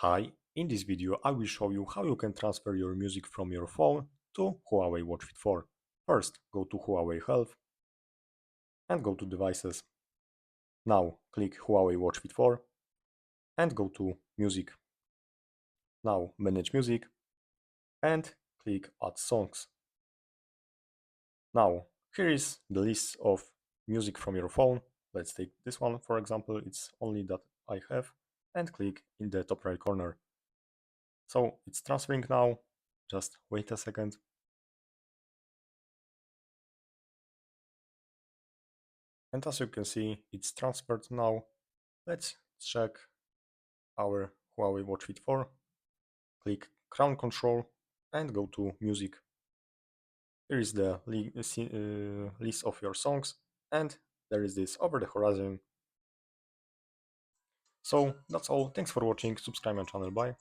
Hi, in this video I will show you how you can transfer your music from your phone to Huawei Watch Fit 4. First, go to Huawei Health and go to Devices. Now click Huawei Watch Fit 4 and go to Music. Now Manage Music and click Add Songs. Now here is the list of music from your phone. Let's take this one for example, it's only that I have, and click in the top right corner. So it's transferring now, just wait a second. And as you can see, it's transferred now. Let's check our Huawei Watch Fit 4. Click Crown Control and go to Music. Here is the list of your songs, and there is this over the horizon. So that's all. Thanks for watching. Subscribe my channel. Bye.